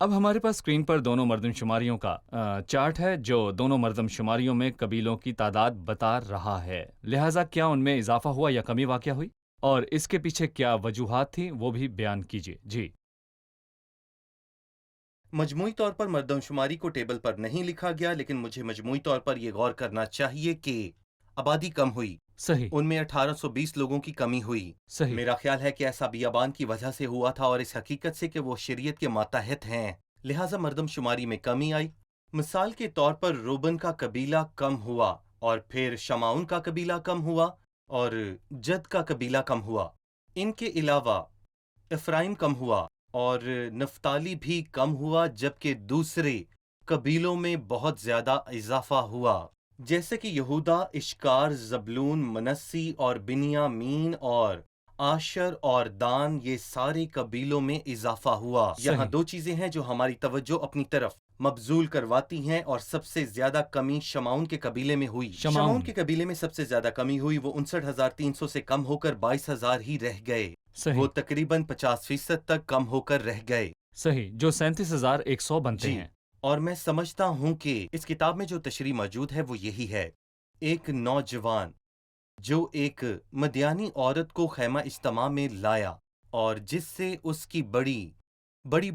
اب ہمارے پاس اسکرین پر دونوں مردم شماریوں کا چارٹ ہے جو دونوں مردم شماریوں میں قبیلوں کی تعداد بتا رہا ہے، لہٰذا کیا ان میں اضافہ ہوا یا کمی واقع ہوئی اور اس کے پیچھے کیا وجوہات تھیں وہ بھی بیان کیجیے۔ جی مجموعی طور پر مردم شماری کو ٹیبل پر نہیں لکھا گیا، لیکن مجھے مجموعی طور پر یہ غور کرنا چاہیے کہ آبادی کم ہوئی، صحیح، ان میں 1820 لوگوں کی کمی ہوئی۔ صحیح، میرا خیال ہے کہ ایسا بیابان کی وجہ سے ہوا تھا اور اس حقیقت سے کہ وہ شریعت کے ماتحت ہیں، لہٰذا مردم شماری میں کمی آئی۔ مثال کے طور پر روبن کا قبیلہ کم ہوا، اور پھر شمعون کا قبیلہ کم ہوا، اور جد کا قبیلہ کم ہوا۔ ان کے علاوہ افرائیم کم ہوا اور نفتالی بھی کم ہوا، جبکہ دوسرے قبیلوں میں بہت زیادہ اضافہ ہوا، جیسے کہ یہودا، اشکار، زبلون، منسی اور بنیامین اور آشر اور دان، یہ سارے قبیلوں میں اضافہ ہوا۔ یہاں صحیح۔ دو چیزیں ہیں جو ہماری توجہ اپنی طرف مبذول کرواتی ہیں، اور سب سے زیادہ کمی شمعون کے قبیلے میں ہوئی۔ شمعون کے قبیلے میں سب سے زیادہ کمی ہوئی، وہ 59,300 سے کم ہو کر 22,000 ہی رہ گئے۔ صحیح، وہ تقریباً 50% تک کم ہو کر رہ گئے۔ صحیح، جو 37,100 بنتے جی، ہیں۔ اور میں سمجھتا ہوں کہ اس کتاب میں جو تشریح موجود ہے وہ یہی ہے، ایک نوجوان جو ایک مدیانی عورت کو خیمہ اجتماع میں لایا، اور جس سے اس کی بڑی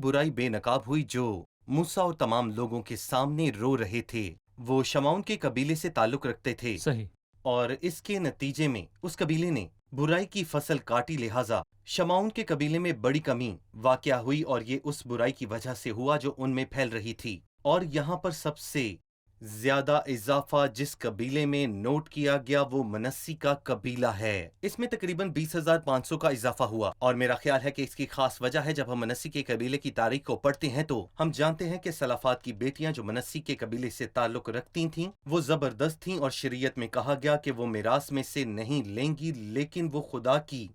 برائی بے نقاب ہوئی، جو موسیٰ اور تمام لوگوں کے سامنے رو رہے تھے۔ وہ شمعون کے قبیلے سے تعلق رکھتے تھے، صحیح، اور اس کے نتیجے میں اس قبیلے نے برائی کی فصل کاٹی، لہٰذا شمعون کے قبیلے میں بڑی کمی واقع ہوئی، اور یہ اس برائی کی وجہ سے ہوا جو ان میں پھیل رہی تھی۔ اور یہاں پر سب سے زیادہ اضافہ جس قبیلے میں نوٹ کیا گیا وہ منسی کا قبیلہ ہے، اس میں تقریباً 20,500 کا اضافہ ہوا، اور میرا خیال ہے کہ اس کی خاص وجہ ہے جب ہم منسی کے قبیلے کی تاریخ کو پڑھتے ہیں تو ہم جانتے ہیں کہ سلافات کی بیٹیاں جو منسی کے قبیلے سے تعلق رکھتی تھیں وہ زبردست تھیں، اور شریعت میں کہا گیا کہ وہ میراث میں سے نہیں لیں گی، لیکن وہ خدا کی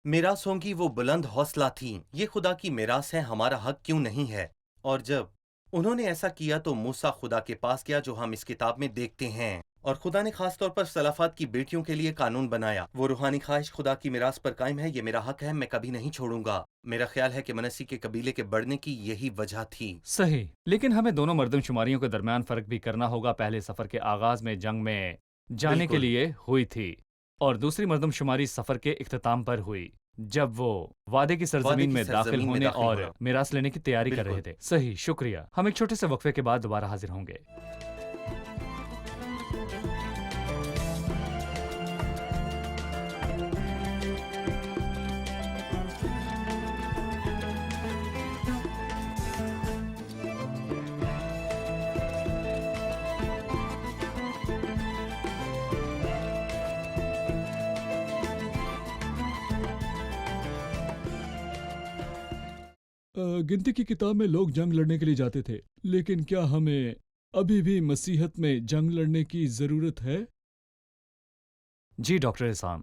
میراث ہوں گی۔ وہ بلند حوصلہ تھیں، یہ خدا کی میراث ہے، ہمارا حق کیوں نہیں ہے؟ اور جب انہوں نے ایسا کیا تو موسیٰ خدا کے پاس گیا، جو ہم اس کتاب میں دیکھتے ہیں، اور خدا نے خاص طور پر سلافات کی بیٹیوں کے لیے قانون بنایا۔ وہ روحانی خواہش خدا کی میراث پر قائم ہے، یہ میرا حق ہے، میں کبھی نہیں چھوڑوں گا۔ میرا خیال ہے کہ منسی کے قبیلے کے بڑھنے کی یہی وجہ تھی۔ صحیح، لیکن ہمیں دونوں مردم شماریوں کے درمیان فرق بھی کرنا ہوگا۔ پہلے سفر کے آغاز میں جنگ میں جانے کے بالکل۔ لیے ہوئی تھی، اور دوسری مردم شماری سفر کے اختتام پر ہوئی، جب وہ وعدے کی سرزمین میں داخل ہونے اور میراث لینے کی تیاری کر رہے تھے۔ صحیح، شکریہ۔ ہم ایک چھوٹے سے وقفے کے بعد دوبارہ حاضر ہوں گے۔ گنتی کی کتاب میں لوگ جنگ لڑنے کے لیے جاتے تھے، لیکن کیا ہمیں ابھی بھی مسیحت میں جنگ لڑنے کی ضرورت ہے؟ جی ڈاکٹر اسام،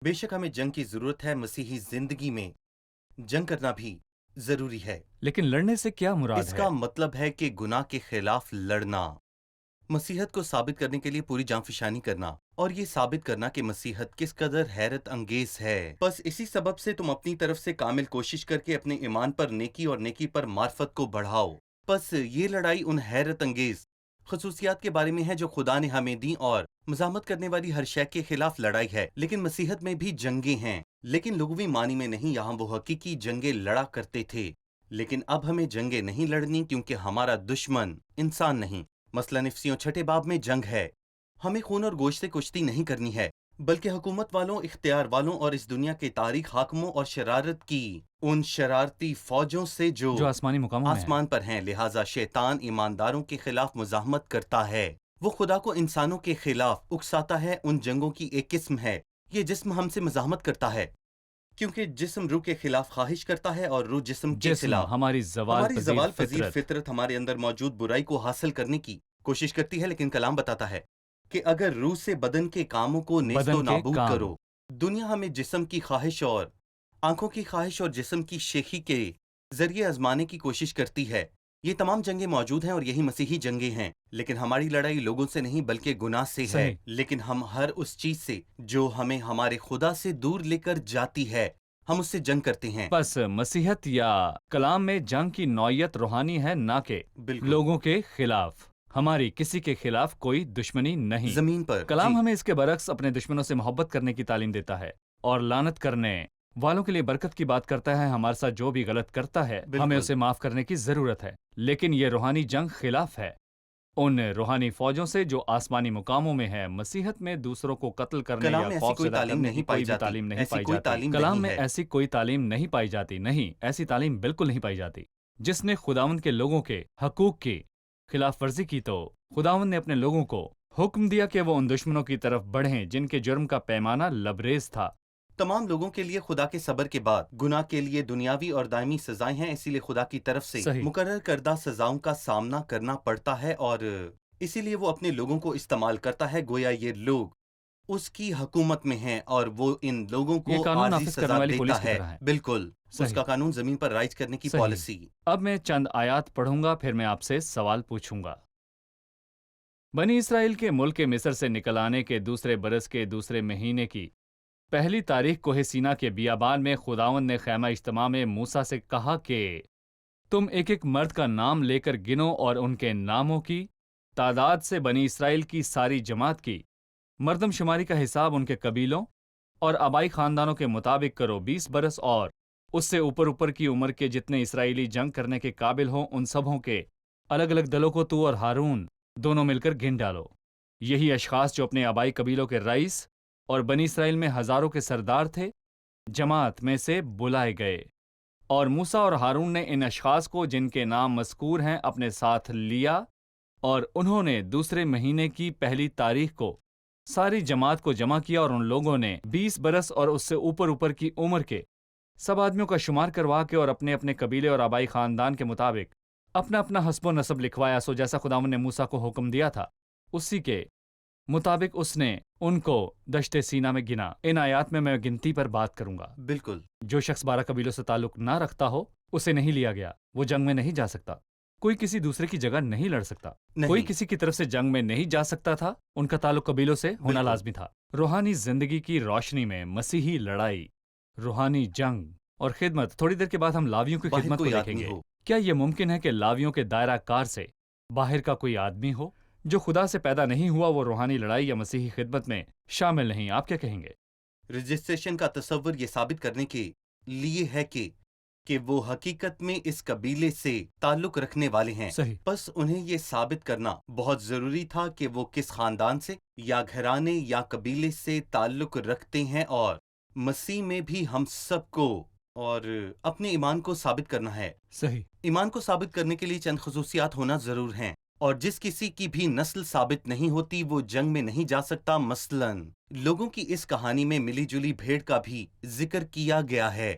بے شک ہمیں جنگ کی ضرورت ہے، مسیحی زندگی میں جنگ کرنا بھی ضروری ہے۔ لیکن لڑنے سے کیا مراد اس ہے؟ کا مطلب ہے کہ گناہ کے خلاف لڑنا، مسیحت کو ثابت کرنے کے لیے پوری جان فشانی کرنا، اور یہ ثابت کرنا کہ مسیحت کس قدر حیرت انگیز ہے۔ بس اسی سبب سے تم اپنی طرف سے کامل کوشش کر کے اپنے ایمان پر نیکی اور نیکی پر معرفت کو بڑھاؤ۔ بس یہ لڑائی ان حیرت انگیز خصوصیات کے بارے میں ہے جو خدا نے ہمیں دیں، اور مزاحمت کرنے والی ہر شے کے خلاف لڑائی ہے۔ لیکن مسیحت میں بھی جنگیں ہیں، لیکن لغوی معنی میں نہیں، یہاں وہ حقیقی جنگیں لڑا کرتے تھے۔ لیکن اب ہمیں جنگیں نہیں لڑنی، کیونکہ ہمارا دشمن انسان نہیں۔ مثلاً افسیوں 6 باب میں جنگ ہے، ہمیں خون اور گوشت سے کشتی نہیں کرنی ہے، بلکہ حکومت والوں، اختیار والوں اور اس دنیا کے تاریخ حاکموں اور شرارت کی ان شرارتی فوجوں سے جو آسمانی مقاموں میں آسمان پر ہیں۔ لہٰذا شیطان ایمانداروں کے خلاف مزاحمت کرتا ہے، وہ خدا کو انسانوں کے خلاف اکساتا ہے۔ ان جنگوں کی ایک قسم ہے، یہ جسم ہم سے مزاحمت کرتا ہے، کیونکہ جسم روح کے خلاف خواہش کرتا ہے، اور روح جسم کے خلاف۔ ہماری ہماری زوال پذیر فطرت۔ فطرت ہمارے اندر موجود برائی کو حاصل کرنے کی کوشش کرتی ہے، لیکن کلام بتاتا ہے کہ اگر روح سے بدن کے کاموں کو نیست و نابود کرو۔ دنیا ہمیں جسم کی خواہش اور آنکھوں کی خواہش اور جسم کی شیخی کے ذریعے آزمانے کی کوشش کرتی ہے۔ یہ تمام جنگیں موجود ہیں، اور یہی مسیحی جنگیں ہیں، لیکن ہماری لڑائی لوگوں سے نہیں بلکہ گناہ سے ہے۔ صحیح۔ لیکن ہم ہر اس چیز سے جو ہمیں ہمارے خدا سے دور لے کر جاتی ہے، ہم اس سے جنگ کرتے ہیں۔ بس مسیحت یا کلام میں جنگ کی نوعیت روحانی ہے، نہ کہ بالکل لوگوں کے خلاف۔ ہماری کسی کے خلاف کوئی دشمنی نہیں۔ زمین پر کلام جی ہمیں اس کے برعکس اپنے دشمنوں سے محبت کرنے کی تعلیم دیتا ہے اور لعنت کرنے والوں کے لیے برکت کی بات کرتا ہے۔ ہمارے ساتھ جو بھی غلط کرتا ہے بالکل۔ ہمیں اسے معاف کرنے کی ضرورت ہے، لیکن یہ روحانی جنگ خلاف ہے ان روحانی فوجوں سے جو آسمانی مقاموں میں ہے۔ مسیحت میں دوسروں کو قتل کرنے کلام یا میں ایسی خوف کوئی زدہ تعلیم کرنے نہیں کی پائی کوئی بھی جاتی، تعلیم نہیں ایسی پائی کوئی جاتی۔ تعلیم کلام نہیں میں ہے۔ ایسی کوئی تعلیم نہیں پائی جاتی، نہیں، ایسی تعلیم بالکل نہیں پائی جاتی۔ جس نے خداوند کے لوگوں کے حقوق کی خلاف ورزی کی تو خداوند نے اپنے لوگوں کو حکم دیا کہ وہ ان دشمنوں کی طرف بڑھیں جن کے جرم کا پیمانہ لبریز تھا۔ تمام لوگوں کے لیے خدا کے صبر کے بعد گناہ کے لیے دنیاوی اور دائمی سزائیں ہیں، اسی لیے خدا کی طرف سے صحیح۔ مقرر کردہ سزاؤں کا سامنا کرنا پڑتا ہے، اور اسی لیے وہ اپنے لوگوں کو استعمال کرتا ہے گویا یہ لوگ اس کی حکومت میں ہیں اور وہ ان لوگوں یہ کو قانون عارضی نافذ کرنے سزا والی پولیس دیتا کی ہے۔ طرح ہے۔ بالکل اس صحیح۔ کا قانون زمین پر رائج کرنے کی صحیح۔ پالیسی۔ اب میں چند آیات پڑھوں گا، پھر میں آپ سے سوال پوچھوں گا۔ بنی اسرائیل کے ملک مصر سے نکل آنے کے دوسرے برس کے دوسرے مہینے کی پہلی تاریخ کوہ سینا کے بیابان میں خداوند نے خیمہ اجتماع میں موسیٰ سے کہا کہ تم ایک ایک مرد کا نام لے کر گنو اور ان کے ناموں کی تعداد سے بنی اسرائیل کی ساری جماعت کی مردم شماری کا حساب ان کے قبیلوں اور آبائی خاندانوں کے مطابق کرو۔ 20 برس اور اس سے اوپر کی عمر کے جتنے اسرائیلی جنگ کرنے کے قابل ہوں ان سبوں کے الگ الگ دلوں کو تو اور ہارون دونوں مل کر گن ڈالو۔ یہی اشخاص جو اپنے آبائی قبیلوں کے رئیس اور بنی اسرائیل میں ہزاروں کے سردار تھے جماعت میں سے بلائے گئے، اور موسیٰ اور ہارون نے ان اشخاص کو جن کے نام مذکور ہیں اپنے ساتھ لیا، اور انہوں نے دوسرے مہینے کی پہلی تاریخ کو ساری جماعت کو جمع کیا، اور ان لوگوں نے 20 برس اور اس سے اوپر کی عمر کے سب آدمیوں کا شمار کروا کے اور اپنے اپنے قبیلے اور آبائی خاندان کے مطابق اپنا اپنا حسب و نسب لکھوایا۔ سو جیسا خداوند نے موسیٰ کو حکم دیا تھا اسی کے مطابق اس نے ان کو دشت سینا میں گنا۔ ان آیات میں گنتی پر بات کروں گا۔ بالکل جو شخص 12 قبیلوں سے تعلق نہ رکھتا ہو اسے نہیں لیا گیا، وہ جنگ میں نہیں جا سکتا۔ کوئی کسی دوسرے کی جگہ نہیں لڑ سکتا، نہیں۔ کوئی کسی کی طرف سے جنگ میں نہیں جا سکتا تھا۔ ان کا تعلق قبیلوں سے ہونا بالکل۔ لازمی تھا۔ روحانی زندگی کی روشنی میں مسیحی لڑائی، روحانی جنگ اور خدمت۔ تھوڑی دیر کے بعد ہم لاویوں کی باہر خدمت کو کوئی دیکھیں آدمی گے۔ ہو۔ کیا یہ ممکن ہے کہ لاویوں کے دائرہ کار سے باہر کا کوئی آدمی ہو جو خدا سے پیدا نہیں ہوا، وہ روحانی لڑائی یا مسیحی خدمت میں شامل نہیں؟ آپ کیا کہیں گے؟ رجسٹریشن کا تصور یہ ثابت کرنے کے لیے ہے کہ وہ حقیقت میں اس قبیلے سے تعلق رکھنے والے ہیں۔ صحیح۔ بس انہیں یہ ثابت کرنا بہت ضروری تھا کہ وہ کس خاندان سے یا گھرانے یا قبیلے سے تعلق رکھتے ہیں، اور مسیح میں بھی ہم سب کو اور اپنے ایمان کو ثابت کرنا ہے۔ صحیح۔ ایمان کو ثابت کرنے کے لیے چند خصوصیات ہونا ضرور ہیں، اور جس کسی کی بھی نسل ثابت نہیں ہوتی وہ جنگ میں نہیں جا سکتا۔ مثلاً لوگوں کی اس کہانی میں ملی جلی بھیڑ کا بھی ذکر کیا گیا ہے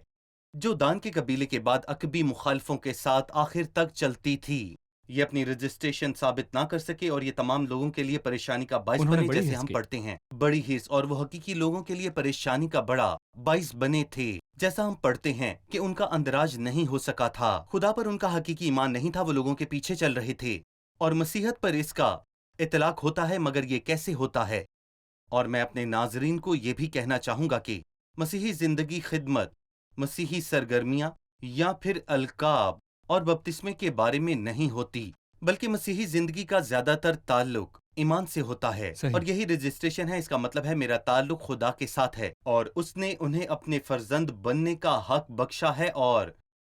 جو دان کے قبیلے کے بعد عقبی مخالفوں کے ساتھ آخر تک چلتی تھی۔ یہ اپنی رجسٹریشن ثابت نہ کر سکے اور یہ تمام لوگوں کے لیے پریشانی کا باعث انہوں نے بنے، بڑی جیسے حرص ہم کی۔ پڑھتے ہیں بڑی حرص، اور وہ حقیقی لوگوں کے لیے پریشانی کا بڑا باعث بنے تھے، جیسا ہم پڑھتے ہیں کہ ان کا اندراج نہیں ہو سکا تھا۔ خدا پر ان کا حقیقی ایمان نہیں تھا، وہ لوگوں کے پیچھے چل رہے تھے، اور مسیحت پر اس کا اطلاق ہوتا ہے، مگر یہ کیسے ہوتا ہے؟ اور میں اپنے ناظرین کو یہ بھی کہنا چاہوں گا کہ مسیحی زندگی خدمت، مسیحی سرگرمیاں یا پھر القاب اور بپتسمے کے بارے میں نہیں ہوتی، بلکہ مسیحی زندگی کا زیادہ تر تعلق ایمان سے ہوتا ہے۔ صحیح۔ اور یہی رجسٹریشن ہے، اس کا مطلب ہے میرا تعلق خدا کے ساتھ ہے اور اس نے انہیں اپنے فرزند بننے کا حق بخشا ہے، اور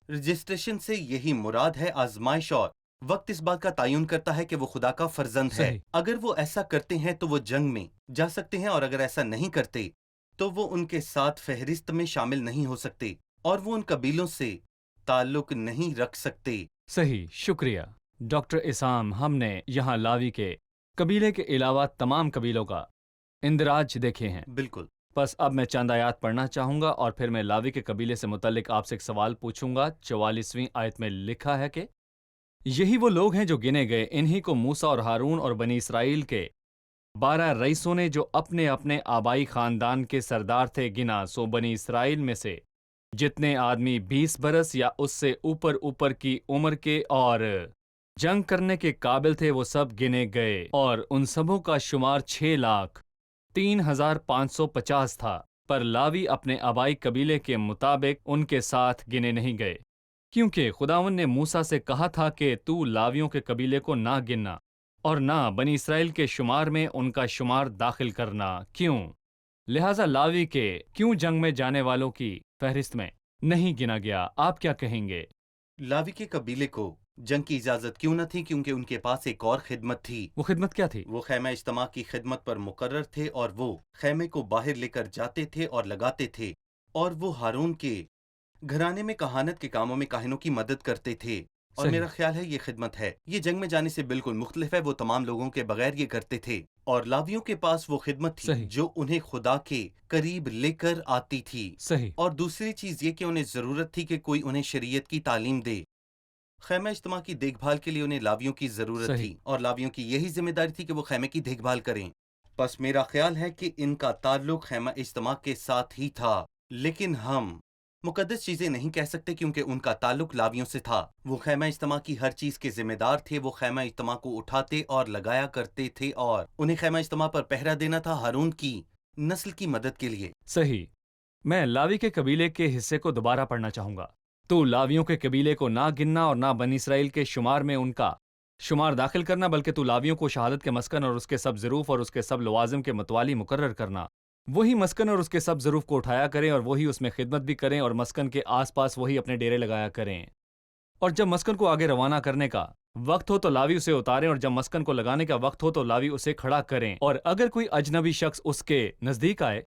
رجسٹریشن سے یہی مراد ہے۔ آزمائش اور وقت اس بات کا تعین کرتا ہے کہ وہ خدا کا فرزند ہے۔ صحیح۔ اگر وہ ایسا کرتے ہیں تو وہ جنگ میں جا سکتے ہیں، اور اگر ایسا نہیں کرتے تو وہ ان کے ساتھ فہرست میں شامل نہیں ہو سکتے، اور وہ ان قبیلوں سے تعلق نہیں رکھ سکتے۔ صحیح، شکریہ ڈاکٹر اسام۔ ہم نے یہاں لاوی کے قبیلے کے علاوہ تمام قبیلوں کا اندراج دیکھے ہیں۔ بالکل۔ بس اب میں چند آیات پڑھنا چاہوں گا اور پھر میں لاوی کے قبیلے سے متعلق آپ سے ایک سوال پوچھوں گا۔ 44ویں آیت میں لکھا ہے کہ یہی وہ لوگ ہیں جو گنے گئے، انہی کو موسیٰ اور ہارون اور بنی اسرائیل کے 12 رئیسوں نے جو اپنے اپنے آبائی خاندان کے سردار تھے گنا۔ سو بنی اسرائیل میں سے جتنے آدمی 20 برس یا اس سے اوپر کی عمر کے اور جنگ کرنے کے قابل تھے وہ سب گنے گئے، اور ان سبوں کا شمار 6,03,550 تھا۔ پر لاوی اپنے آبائی قبیلے کے مطابق ان کے ساتھ گنے نہیں گئے، کیونکہ خداوند نے موسیٰ سے کہا تھا کہ تو لاویوں کے قبیلے کو نہ گننا اور نہ بنی اسرائیل کے شمار میں ان کا شمار داخل کرنا۔ کیوں؟ لہٰذا لاوی کے کیوں جنگ میں جانے والوں کی فہرست میں نہیں گنا گیا؟ آپ کیا کہیں گے؟ لاوی کے قبیلے کو جنگ کی اجازت کیوں نہ تھی؟ کیونکہ ان کے پاس ایک اور خدمت تھی۔ وہ خدمت کیا تھی؟ وہ خیمہ اجتماع کی خدمت پر مقرر تھے، اور وہ خیمے کو باہر لے کر جاتے تھے اور لگاتے تھے، اور وہ ہارون کے گھرانے میں کہانت کے کاموں میں کاہنوں کی مدد کرتے تھے۔ اور صحیح۔ میرا خیال ہے یہ خدمت ہے، یہ جنگ میں جانے سے بالکل مختلف ہے۔ وہ تمام لوگوں کے بغیر یہ کرتے تھے، اور لاویوں کے پاس وہ خدمت تھی صحیح۔ جو انہیں خدا کے قریب لے کر آتی تھی۔ صحیح۔ اور دوسری چیز یہ کہ انہیں ضرورت تھی کہ کوئی انہیں شریعت کی تعلیم دے۔ خیمہ اجتماع کی دیکھ بھال کے لیے انہیں لاویوں کی ضرورت صحیح۔ تھی، اور لاویوں کی یہی ذمہ داری تھی کہ وہ خیمے کی دیکھ بھال کریں۔ بس میرا خیال ہے کہ ان کا تعلق خیمہ اجتماع کے ساتھ ہی تھا، لیکن ہم مقدس چیزیں نہیں کہہ سکتے کیونکہ ان کا تعلق لاویوں سے تھا۔ وہ خیمہ اجتماع کی ہر چیز کے ذمہ دار تھے۔ وہ خیمہ اجتماع کو اٹھاتے اور لگایا کرتے تھے، اور انہیں خیمہ اجتماع پر پہرا دینا تھا ہارون کی نسل کی مدد کے لیے۔ صحیح۔ میں لاوی کے قبیلے کے حصے کو دوبارہ پڑھنا چاہوں گا۔ تو لاویوں کے قبیلے کو نہ گننا اور نہ بنی اسرائیل کے شمار میں ان کا شمار داخل کرنا، بلکہ تو لاویوں کو شہادت کے مسکن اور اس کے سب ظروف اور اس کے سب لوازم کے متوالی مقرر کرنا۔ وہی مسکن اور اس کے سب ظروف کو اٹھایا کریں، اور وہی اس میں خدمت بھی کریں، اور مسکن کے آس پاس وہی اپنے ڈیرے لگایا کریں۔ اور جب مسکن کو آگے روانہ کرنے کا وقت ہو تو لاوی اسے اتاریں، اور جب مسکن کو لگانے کا وقت ہو تو لاوی اسے کھڑا کریں، اور اگر کوئی اجنبی شخص اس کے نزدیک آئے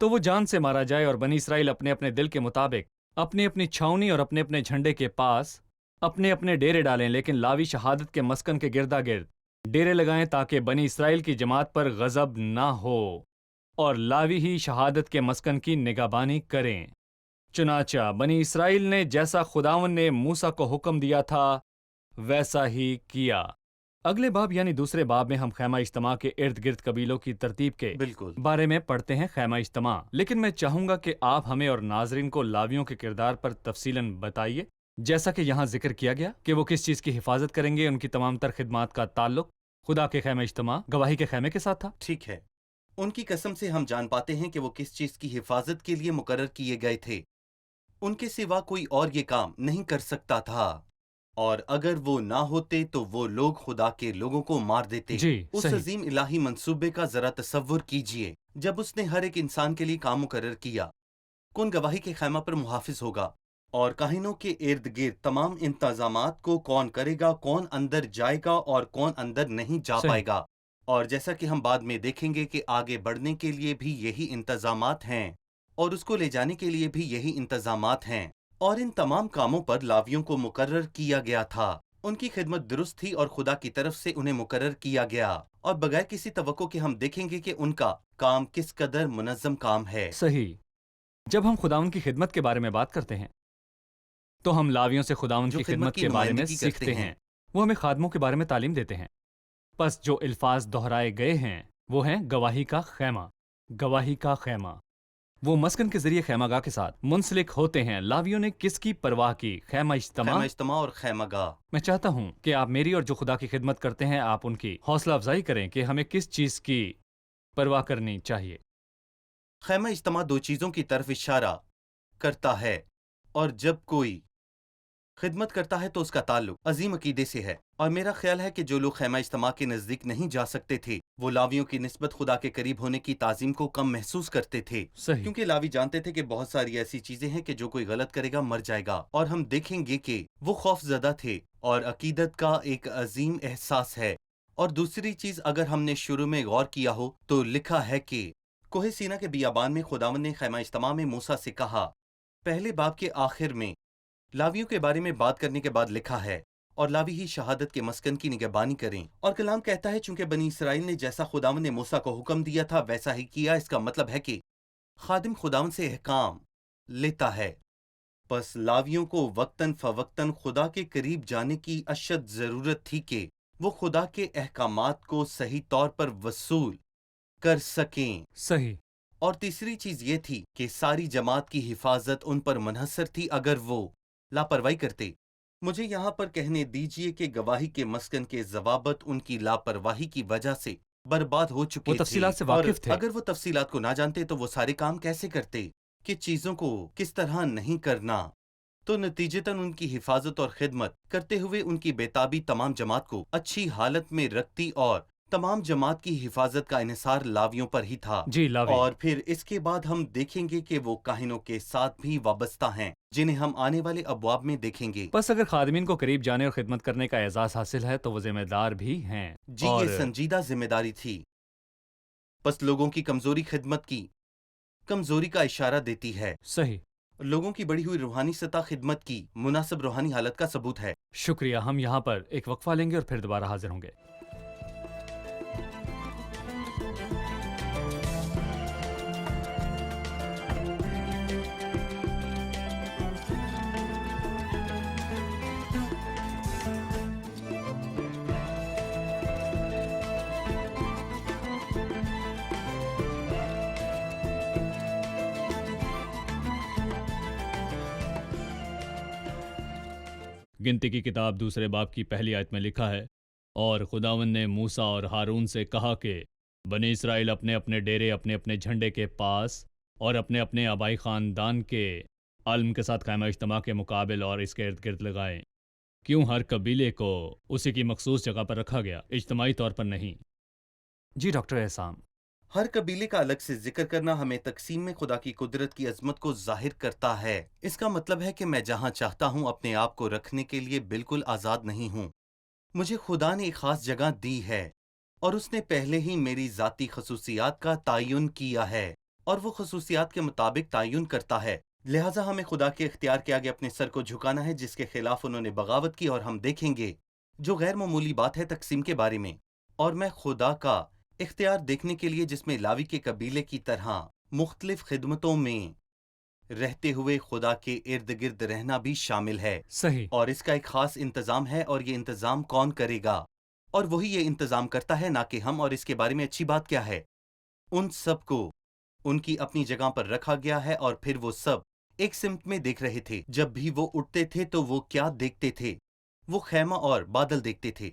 تو وہ جان سے مارا جائے۔ اور بنی اسرائیل اپنے اپنے دل کے مطابق اپنی اپنی چھاؤنی اور اپنے اپنے جھنڈے کے پاس اپنے اپنے ڈیرے ڈالیں، لیکن لاوی شہادت کے مسکن کے گردا گرد ڈیرے لگائیں تاکہ بنی اسرائیل کی جماعت پر غضب نہ ہو، اور لاوی ہی شہادت کے مسکن کی نگہبانی کریں۔ چنانچہ بنی اسرائیل نے جیسا خداوند نے موسیٰ کو حکم دیا تھا ویسا ہی کیا۔ اگلے باب یعنی دوسرے باب میں ہم خیمہ اجتماع کے ارد گرد قبیلوں کی ترتیب کے بالکل۔ بارے میں پڑھتے ہیں، خیمہ اجتماع۔ لیکن میں چاہوں گا کہ آپ ہمیں اور ناظرین کو لاویوں کے کردار پر تفصیلاً بتائیے، جیسا کہ یہاں ذکر کیا گیا کہ وہ کس چیز کی حفاظت کریں گے۔ ان کی تمام تر خدمات کا تعلق خدا کے خیمہ اجتماع گواہی کے خیمے کے ساتھ تھا۔ ٹھیک ہے، ان کی قسم سے ہم جان پاتے ہیں کہ وہ کس چیز کی حفاظت کے لیے مقرر کیے گئے تھے۔ ان کے سوا کوئی اور یہ کام نہیں کر سکتا تھا، اور اگر وہ نہ ہوتے تو وہ لوگ خدا کے لوگوں کو مار دیتے۔ جی، اس صحیح۔ عظیم الہی منصوبے کا ذرا تصور کیجئے، جب اس نے ہر ایک انسان کے لیے کام مقرر کیا۔ کون گواہی کے خیمہ پر محافظ ہوگا، اور کاہنوں کے ارد گرد تمام انتظامات کو کون کرے گا، کون اندر جائے گا اور کون اندر نہیں جا صحیح۔ پائے گا۔ اور جیسا کہ ہم بعد میں دیکھیں گے کہ آگے بڑھنے کے لیے بھی یہی انتظامات ہیں، اور اس کو لے جانے کے لیے بھی یہی انتظامات ہیں، اور ان تمام کاموں پر لاویوں کو مقرر کیا گیا تھا۔ ان کی خدمت درست تھی اور خدا کی طرف سے انہیں مقرر کیا گیا، اور بغیر کسی توقع کے ہم دیکھیں گے کہ ان کا کام کس قدر منظم کام ہے۔ صحیح۔ جب ہم خداوند کی خدمت کے بارے میں بات کرتے ہیں تو ہم لاویوں سے خداوند جو کی خدمت خدمت کی کے بارے میں نمائندگی کرتے سیکھتے ہیں۔ ہیں۔ وہ ہمیں خادموں کے بارے میں تعلیم دیتے ہیں۔ پس جو الفاظ دہرائے گئے ہیں وہ ہیں گواہی کا خیمہ، گواہی کا خیمہ۔ وہ مسکن کے ذریعے خیمہ گاہ کے ساتھ منسلک ہوتے ہیں۔ لاویوں نے کس کی پرواہ کی؟ خیمہ اجتماع۔ خیمہ اجتماع اور خیمہ گاہ۔ میں چاہتا ہوں کہ آپ میری اور جو خدا کی خدمت کرتے ہیں آپ ان کی حوصلہ افزائی کریں کہ ہمیں کس چیز کی پرواہ کرنی چاہیے۔ خیمہ اجتماع دو چیزوں کی طرف اشارہ کرتا ہے، اور جب کوئی خدمت کرتا ہے تو اس کا تعلق عظیم عقیدے سے ہے۔ اور میرا خیال ہے کہ جو لوگ خیمہ اجتماع کے نزدیک نہیں جا سکتے تھے وہ لاویوں کی نسبت خدا کے قریب ہونے کی تعظیم کو کم محسوس کرتے تھے، صحیح۔ کیونکہ لاوی جانتے تھے کہ بہت ساری ایسی چیزیں ہیں کہ جو کوئی غلط کرے گا مر جائے گا۔ اور ہم دیکھیں گے کہ وہ خوف زدہ تھے، اور عقیدت کا ایک عظیم احساس ہے۔ اور دوسری چیز، اگر ہم نے شروع میں غور کیا ہو تو لکھا ہے کہ کوہ سینا کے بیابان میں خداوند نے خیمہ اجتماع میں موسیٰ سے کہا۔ پہلے باب کے آخر میں لاویوں کے بارے میں بات کرنے کے بعد لکھا ہے، اور لاوی ہی شہادت کے مسکن کی نگہبانی کریں۔ اور کلام کہتا ہے چونکہ بنی اسرائیل نے جیسا خداوند نے موسیٰ کو حکم دیا تھا ویسا ہی کیا۔ اس کا مطلب ہے کہ خادم خداوند سے احکام لیتا ہے۔ پس لاویوں کو وقتاً فوقتاً خدا کے قریب جانے کی اشد ضرورت تھی کہ وہ خدا کے احکامات کو صحیح طور پر وصول کر سکیں۔ صحیح۔ اور تیسری چیز یہ تھی کہ ساری جماعت کی حفاظت ان پر منحصر تھی اگر وہ لاپرواہی کرتے۔ مجھے یہاں پر کہنے دیجئے کہ گواہی کے مسکن کے ضوابط ان کی لاپرواہی کی وجہ سے برباد ہو چکے وہ تھے، تفصیلات سے اور واقف تھے۔ اگر وہ تفصیلات کو نہ جانتے تو وہ سارے کام کیسے کرتے کہ چیزوں کو کس طرح نہیں کرنا؟ تو نتیجتاً ان کی حفاظت اور خدمت کرتے ہوئے ان کی بیتابی تمام جماعت کو اچھی حالت میں رکھتی، اور تمام جماعت کی حفاظت کا انحصار لاویوں پر ہی تھا۔ جی لاوی، اور پھر اس کے بعد ہم دیکھیں گے کہ وہ کاہنوں کے ساتھ بھی وابستہ ہیں، جنہیں ہم آنے والے ابواب میں دیکھیں گے۔ بس اگر خادمین کو قریب جانے اور خدمت کرنے کا اعزاز حاصل ہے تو وہ ذمہ دار بھی ہیں۔ جی اور یہ سنجیدہ ذمہ داری تھی، بس لوگوں کی کمزوری خدمت کی کمزوری کا اشارہ دیتی ہے، صحیح، لوگوں کی بڑھی ہوئی روحانی سطح خدمت کی مناسب روحانی حالت کا ثبوت ہے۔ شکریہ۔ ہم یہاں پر ایک وقفہ لیں گے اور پھر دوبارہ حاضر ہوں گے۔ گنتی کی کتاب دوسرے باب کی پہلی آیت میں لکھا ہے، اور خداوند نے موسیٰ اور ہارون سے کہا کہ بنی اسرائیل اپنے اپنے ڈیرے اپنے اپنے جھنڈے کے پاس اور اپنے اپنے آبائی خاندان کے عالم کے ساتھ خیمہ اجتماع کے مقابل اور اس کے ارد گرد لگائیں۔ کیوں ہر قبیلے کو اسی کی مخصوص جگہ پر رکھا گیا، اجتماعی طور پر نہیں؟ جی ڈاکٹر احسان، ہر قبیلے کا الگ سے ذکر کرنا ہمیں تقسیم میں خدا کی قدرت کی عظمت کو ظاہر کرتا ہے۔ اس کا مطلب ہے کہ میں جہاں چاہتا ہوں اپنے آپ کو رکھنے کے لیے بالکل آزاد نہیں ہوں۔ مجھے خدا نے ایک خاص جگہ دی ہے، اور اس نے پہلے ہی میری ذاتی خصوصیات کا تعین کیا ہے، اور وہ خصوصیات کے مطابق تعین کرتا ہے۔ لہٰذا ہمیں خدا کے اختیار کے آگے اپنے سر کو جھکانا ہے، جس کے خلاف انہوں نے بغاوت کی، اور ہم دیکھیں گے جو غیر معمولی بات ہے تقسیم کے بارے میں۔ اور میں خدا کا اختیار دیکھنے کے لیے، جس میں لاوی کے قبیلے کی طرح مختلف خدمتوں میں رہتے ہوئے خدا کے ارد گرد رہنا بھی شامل ہے، صحیح، اور اس کا ایک خاص انتظام ہے، اور یہ انتظام کون کرے گا؟ اور وہی یہ انتظام کرتا ہے، نہ کہ ہم۔ اور اس کے بارے میں اچھی بات کیا ہے؟ ان سب کو ان کی اپنی جگہ پر رکھا گیا ہے، اور پھر وہ سب ایک سمت میں دیکھ رہے تھے۔ جب بھی وہ اٹھتے تھے تو وہ کیا دیکھتے تھے؟ وہ خیمہ اور بادل دیکھتے تھے۔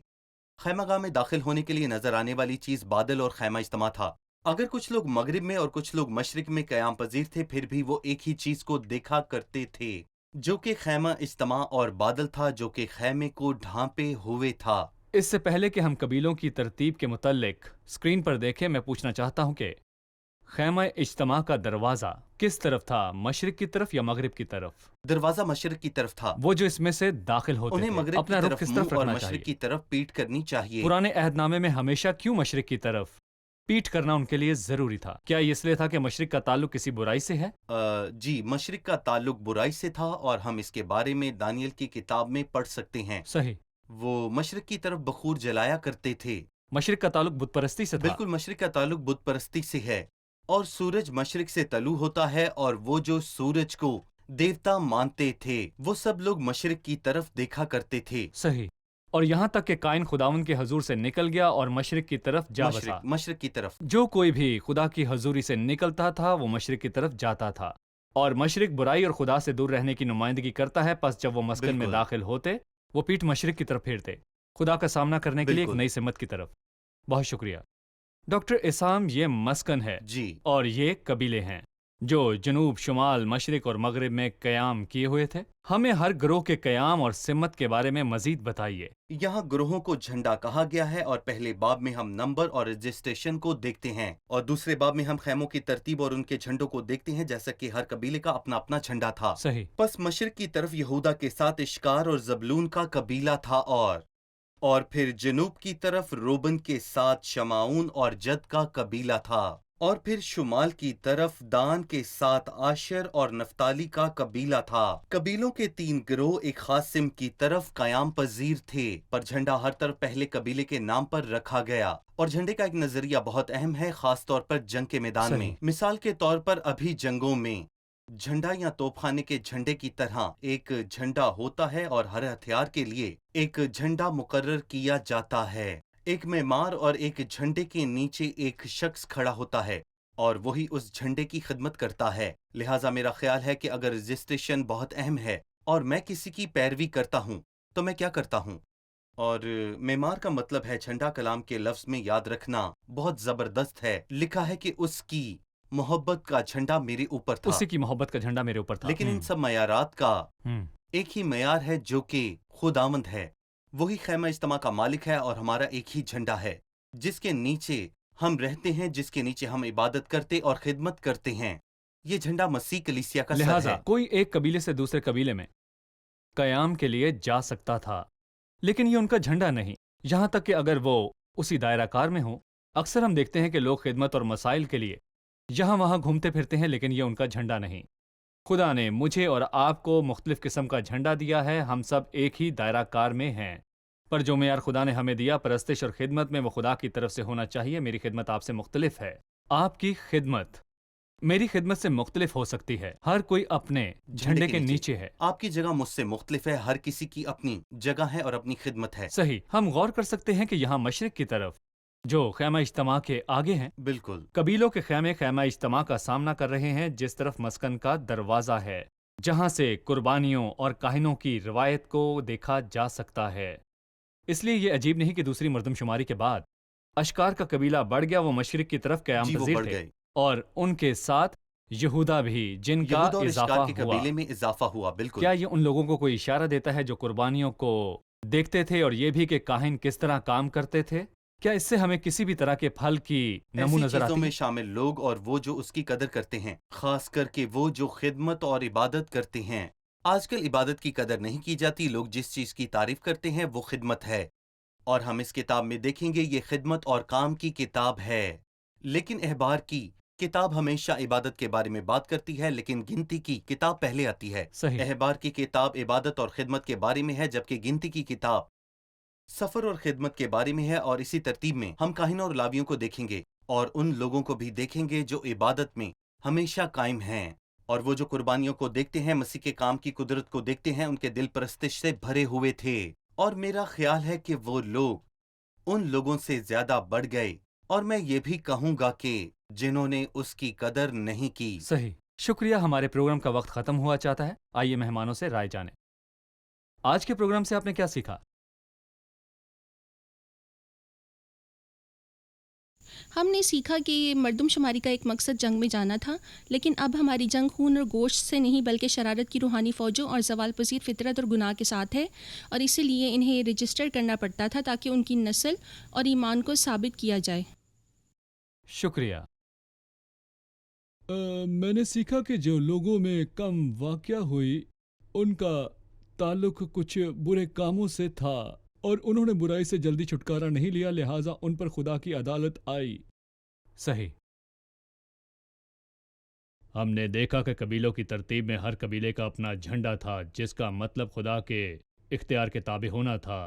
خیمہ گاہ میں داخل ہونے کے لیے نظر آنے والی چیز بادل اور خیمہ اجتماع تھا۔ اگر کچھ لوگ مغرب میں اور کچھ لوگ مشرق میں قیام پذیر تھے، پھر بھی وہ ایک ہی چیز کو دیکھا کرتے تھے، جو کہ خیمہ اجتماع اور بادل تھا، جو کہ خیمے کو ڈھانپے ہوئے تھا۔ اس سے پہلے کہ ہم قبیلوں کی ترتیب کے متعلق اسکرین پر دیکھیں، میں پوچھنا چاہتا ہوں کہ خیمہ اجتماع کا دروازہ کس طرف تھا، مشرق کی طرف یا مغرب کی طرف؟ دروازہ مشرق کی طرف تھا۔ وہ جو اس میں سے داخل ہوتے انہیں تھے مغرب اپنا کی رخ طرف کس منہ طرف اور رکھنا مشرق چاہیے؟ کی طرف پیٹ کرنی چاہیے۔ پرانے عہد نامے میں ہمیشہ کیوں مشرق کی طرف پیٹ کرنا ان کے لیے ضروری تھا؟ کیا یہ اس لیے تھا کہ مشرق کا تعلق کسی برائی سے ہے؟ جی، مشرق کا تعلق برائی سے تھا، اور ہم اس کے بارے میں دانیل کی کتاب میں پڑھ سکتے ہیں۔ صحیح، وہ مشرق کی طرف بخور جلایا کرتے تھے۔ مشرق کا تعلق بت پرستی سے تھا۔ بالکل، مشرق کا تعلق بت پرستی سے ہے، اور سورج مشرق سے طلوع ہوتا ہے، اور وہ جو سورج کو دیوتا مانتے تھے وہ سب لوگ مشرق کی طرف دیکھا کرتے تھے۔ صحیح، اور یہاں تک کہ قائن خداون کے حضور سے نکل گیا اور مشرق کی طرف جا بسا۔ مشرق کی طرف۔ جو کوئی بھی خدا کی حضوری سے نکلتا تھا وہ مشرق کی طرف جاتا تھا، اور مشرق برائی اور خدا سے دور رہنے کی نمائندگی کرتا ہے۔ پس جب وہ مسکن میں بالکل۔ داخل ہوتے وہ پیٹ مشرق کی طرف پھیرتے، خدا کا سامنا کرنے کے لیے ایک بالکل۔ نئی سمت کی طرف۔ بہت شکریہ ڈاکٹر اسام۔ یہ مسکن ہے جی، اور یہ قبیلے ہیں جو جنوب، شمال، مشرق اور مغرب میں قیام کیے ہوئے تھے۔ ہمیں ہر گروہ کے قیام اور سمت کے بارے میں مزید بتائیے۔ یہاں گروہوں کو جھنڈا کہا گیا ہے، اور پہلے باب میں ہم نمبر اور رجسٹریشن کو دیکھتے ہیں، اور دوسرے باب میں ہم خیموں کی ترتیب اور ان کے جھنڈوں کو دیکھتے ہیں، جیسا کہ ہر قبیلے کا اپنا اپنا جھنڈا تھا۔ صحیح، پس مشرق کی طرف یہودا کے ساتھ اشکار اور زبلون کا قبیلہ تھا، اور پھر جنوب کی طرف روبن کے ساتھ شمعون اور جد کا قبیلہ تھا، اور پھر شمال کی طرف دان کے ساتھ آشر اور نفتالی کا قبیلہ تھا۔ قبیلوں کے 3 گروہ ایک خاص سمت کی طرف قیام پذیر تھے، پر جھنڈا ہر طرف پہلے قبیلے کے نام پر رکھا گیا، اور جھنڈے کا ایک نظریہ بہت اہم ہے، خاص طور پر جنگ کے میدان میں۔ صحیح۔ مثال کے طور پر ابھی جنگوں میں جھنڈا یا توپ خانے کے جھنڈے کی طرح ایک جھنڈا ہوتا ہے، اور ہر ہتھیار کے لیے ایک جھنڈا مقرر کیا جاتا ہے۔ ایک معمار اور ایک جھنڈے کے نیچے ایک شخص کھڑا ہوتا ہے، اور وہی اس جھنڈے کی خدمت کرتا ہے۔ لہٰذا میرا خیال ہے کہ اگر رجسٹریشن بہت اہم ہے اور میں کسی کی پیروی کرتا ہوں تو میں کیا کرتا ہوں؟ اور معمار کا مطلب ہے جھنڈا، کلام کے لفظ میں یاد رکھنا بہت زبردست ہے. لکھا ہے کہ اس کی محبت کا جھنڈا میرے اوپر تھا. اسی کی محبت کا جھنڈا میرے اوپر تھا. لیکن ان سب معیارات کا ہم۔ ایک ہی معیار ہے جو کہ خداوند ہے. وہی خیمہ اجتماع کا مالک ہے اور ہمارا ایک ہی جھنڈا ہے جس کے نیچے ہم رہتے ہیں، جس کے نیچے ہم عبادت کرتے اور خدمت کرتے ہیں. یہ جھنڈا مسیح کلیسیا کا سر لہٰذا ہے. کوئی ایک قبیلے سے دوسرے قبیلے میں قیام کے لیے جا سکتا تھا، لیکن یہ ان کا جھنڈا نہیں. یہاں تک کہ اگر وہ اسی دائرہ کار میں ہوں، اکثر ہم دیکھتے ہیں کہ لوگ خدمت اور مسائل کے لیے یہاں وہاں گھومتے پھرتے ہیں، لیکن یہ ان کا جھنڈا نہیں. خدا نے مجھے اور آپ کو مختلف قسم کا جھنڈا دیا ہے. ہم سب ایک ہی دائرہ کار میں ہیں، پر جو معیار خدا نے ہمیں دیا پرستش اور خدمت میں، وہ خدا کی طرف سے ہونا چاہیے. میری خدمت آپ سے مختلف ہے، آپ کی خدمت میری خدمت سے مختلف ہو سکتی ہے. ہر کوئی اپنے جھنڈے کے نیچے ہے. آپ کی جگہ مجھ سے مختلف ہے. ہر کسی کی اپنی جگہ ہے اور اپنی خدمت ہے. صحیح. ہم غور کر سکتے ہیں کہ یہاں مشرق کی طرف جو خیمہ اجتماع کے آگے ہیں، بالکل قبیلوں کے خیمے خیمہ اجتماع کا سامنا کر رہے ہیں، جس طرف مسکن کا دروازہ ہے، جہاں سے قربانیوں اور کاہنوں کی روایت کو دیکھا جا سکتا ہے. اس لیے یہ عجیب نہیں کہ دوسری مردم شماری کے بعد اشکار کا قبیلہ بڑھ گیا. وہ مشرق کی طرف قیام جی وہ پذیر بڑھ تھے، گئے. اور ان کے ساتھ یہودہ بھی، جن کا یہود اور اضافہ اشکار کے ہوا. قبیلے میں اضافہ ہوا. بالکل. کیا یہ ان لوگوں کو کوئی اشارہ دیتا ہے جو قربانیوں کو دیکھتے تھے، اور یہ بھی کہ کاہن کس طرح کام کرتے تھے؟ کیا اس سے ہمیں کسی بھی طرح کے پھل کی نمو ایسی نظر چیزوں آتی میں ہے؟ شامل لوگ اور وہ جو اس کی قدر کرتے ہیں، خاص کر کے وہ جو خدمت اور عبادت کرتے ہیں. آج کل عبادت کی قدر نہیں کی جاتی. لوگ جس چیز کی تعریف کرتے ہیں وہ خدمت ہے، اور ہم اس کتاب میں دیکھیں گے یہ خدمت اور کام کی کتاب ہے. لیکن احبار کی کتاب ہمیشہ عبادت کے بارے میں بات کرتی ہے، لیکن گنتی کی کتاب پہلے آتی ہے. صحیح. احبار کی کتاب عبادت اور خدمت کے بارے میں ہے، جبکہ گنتی کی کتاب سفر اور خدمت کے بارے میں ہے. اور اسی ترتیب میں ہم کاہنوں اور لاویوں کو دیکھیں گے، اور ان لوگوں کو بھی دیکھیں گے جو عبادت میں ہمیشہ قائم ہیں، اور وہ جو قربانیوں کو دیکھتے ہیں، مسیح کے کام کی قدرت کو دیکھتے ہیں. ان کے دل پرستش سے بھرے ہوئے تھے، اور میرا خیال ہے کہ وہ لوگ ان لوگوں سے زیادہ بڑھ گئے، اور میں یہ بھی کہوں گا کہ جنہوں نے اس کی قدر نہیں کی. صحیح. شکریہ. ہمارے پروگرام کا وقت ختم ہوا چاہتا ہے. آئیے مہمانوں سے رائے جانیں. آج کے پروگرام سے آپ نے کیا سیکھا؟ ہم نے سیکھا کہ مردم شماری کا ایک مقصد جنگ میں جانا تھا، لیکن اب ہماری جنگ خون اور گوشت سے نہیں بلکہ شرارت کی روحانی فوجوں اور زوال پذیر فطرت اور گناہ کے ساتھ ہے، اور اسی لیے انہیں رجسٹر کرنا پڑتا تھا تاکہ ان کی نسل اور ایمان کو ثابت کیا جائے. شکریہ. میں نے سیکھا کہ جو لوگوں میں کم واقعہ ہوئی ان کا تعلق کچھ برے کاموں سے تھا، اور انہوں نے برائی سے جلدی چھٹکارا نہیں لیا، لہٰذا ان پر خدا کی عدالت آئی. صحیح. ہم نے دیکھا کہ قبیلوں کی ترتیب میں ہر قبیلے کا اپنا جھنڈا تھا، جس کا مطلب خدا کے اختیار کے تابع ہونا تھا.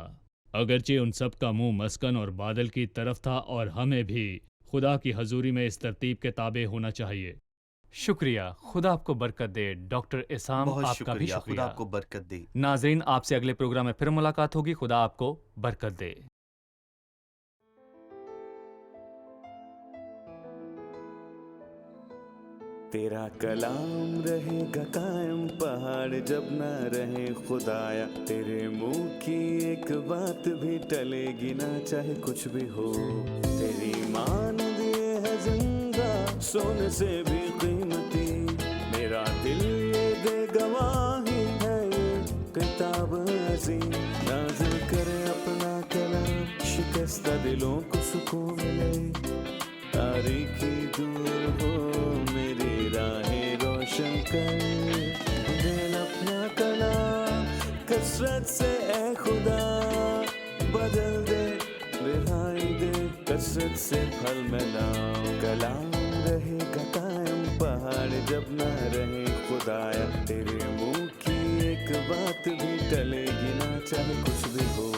اگرچہ ان سب کا منہ مسکن اور بادل کی طرف تھا، اور ہمیں بھی خدا کی حضوری میں اس ترتیب کے تابع ہونا چاہیے. شکریہ. خدا آپ کو برکت دے. ڈاکٹر اسام، بہت آپ کا بھی شکریہ. شکریہ. خدا آپ کو برکت دے. ناظرین، آپ سے اگلے پروگرام میں پھر ملاقات ہوگی. خدا آپ کو برکت دے. تیرا کلام رہے گا قائم، پہاڑ جب نہ رہے خدایا. تیرے منہ کی ایک بات بھی ٹلے گی نہ، چاہے کچھ بھی ہو. تیری مانند یہ ہے زندہ، سونے سے بھی قیمتی. میرا دل یہ دے گواہی ہے، یہ کتاب عظیم. نازل کرے اپنا کلام، شکستہ دلوں کو سکون ملے. تاریکی دور ہو، میری راہیں روشن کر. دل اپنا کلام کثرت سے اے خدا بدل دے، رہائی دے کثرت سے پھل ملاؤ. کلام رہے گا قائم، پہاڑ جب نہ رہے خدایا. تیرے منہ کی ایک بات بھی ٹلے گی نہ، چاہے کچھ بھی ہو.